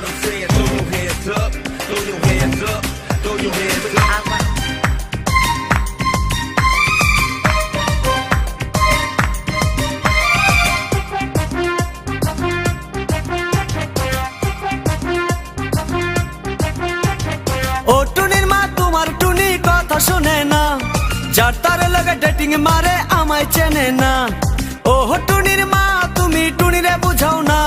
what I'm saying? Throw your hands up, throw your hands up, throw your hands up. ও টুনির মা তোমার টুনি কথা শোনে না, যার তার লাগে ডেটিং মারে আমায় চেনে না। ও টুনির মা তুমি টুনিরে বুঝাও না,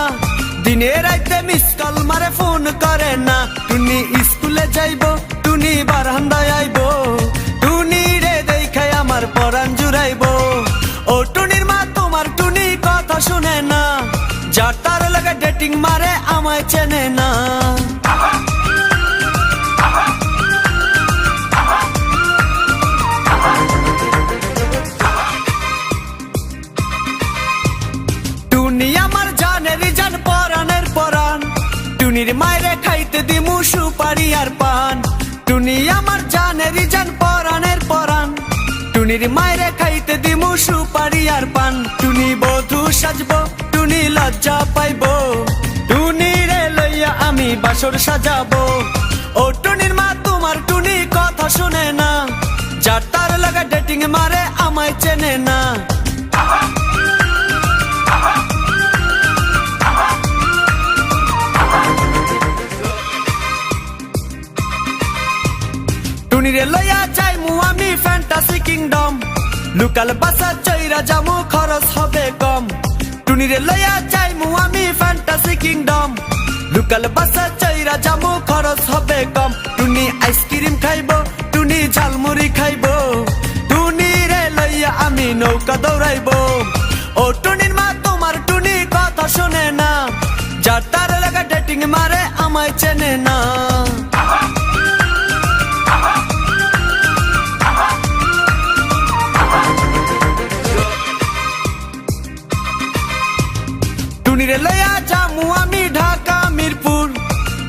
দিনে রাইতে মিস কল মারে ফোন করে না। টুনি স্কুলে যাইবো, টুনি বারান্দায় আইবো, টুনি রে দেখায় আমার পরাণ জুড়াইবো। ও টুনির মা তোমার টুনি কথা শুনে না, যার তার লাগে ডেটিং মারে আমায় চেনে না। টুনি আমার জানের জান পরাণের পরাণ, টুনির মায়েরে খাইতে দিমু সুপারি আর পান। টুনি আমার জানের জান পরাণের পরাণ, টুনির মায়েরে খাইতে দিমু সুপারি আর পান। টুনি বধূ সাজবো, টুনি লজ্জা পাইবো, টুনি রে লইয়া আমি বাসর সাজাবো। ও টুনির মা তোমার টুনি কথা শুনে না, যার তার লাগা ডেটিং মারে আমায় চেনে না। টুনিরে লইয়া যাইমু আমি ফ্যান্টাসি কিংডম, লোকাল বাসা চইরা যামু খরচ হবে কম। টুনিরে লইয়া যাইমু আমি ফ্যান্টাসি কিংডম, লোকাল বাসা চইরা যামু খরচ হবে কম। টুনি আইসক্রিম খাইবো, টুনি ঝালমুড়ি খাইবো, টুনি রে লইয়া আমি নৌকা দৌড়াইবো। ও টুনির মা তোমার টুনি কথা শোনে না, যার তার লাগা ডেটিং মারে আমায় চেনে না। টুনিরে লইয়া যামু আমি ঢাকা মিরপুর,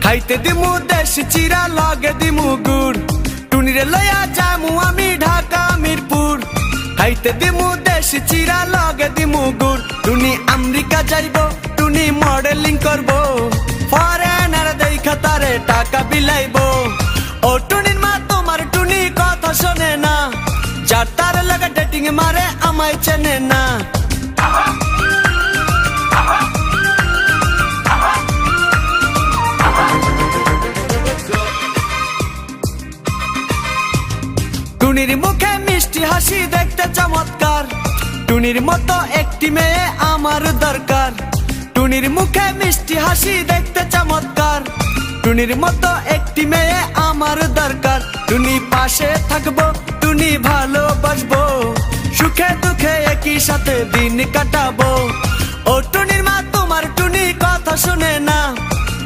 খাইতে দিমু দেশি চিরা লগে দিমু গুড়। টুনিরে লইয়া যামু আমি ঢাকা মিরপুর, খাইতে দিমু দেশি চিরা লগে দিমু গুড়। টুনি আমেরিকা যাইবো, টুনি মডেলিং করবো, ফরেনার দেখা তারে টাকা বিলাইবো। ও টুনির মা তোমার টুনি কথা শোনে না, যার তার লাগা ডেটিং মারে আমায় চেনে না। টুনির মুখে মিষ্টি হাসি দেখতে চমৎকার, টুনির মতো একটি মেয়ে আমার দরকার। টুনির মুখে মিষ্টি হাসি দেখতে চমৎকার, টুনির মতো একটি মেয়ে আমার দরকার। টুনি পাশে থাকবো, টুনি ভালোবাসবো, সুখে দুঃখে একই সাথে দিন কাটাবো। ও টুনির মা তোমার টুনি কথা শুনে না,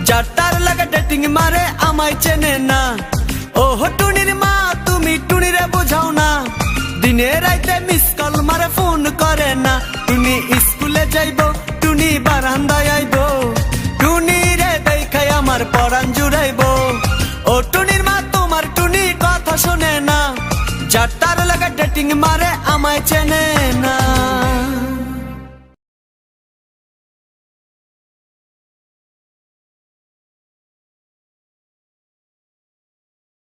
যার তার লাগা ডেটিং মারে আমায় চেনে না। ও টুনির মা তুমি টুনিরে বুঝাও না, দিনে রাইতে মিস কল মারে ফোন করে না। টুনি স্কুলে যাইবো, টুনি বারান্দায় আইবো, টুনি রে দেখায় আমার পরাণ জুড়াইবো। ও টুনির মা তোমার টুনি কথা শোনে না, যার তার লাগা ডেটিং মারে আমায় চেনে না।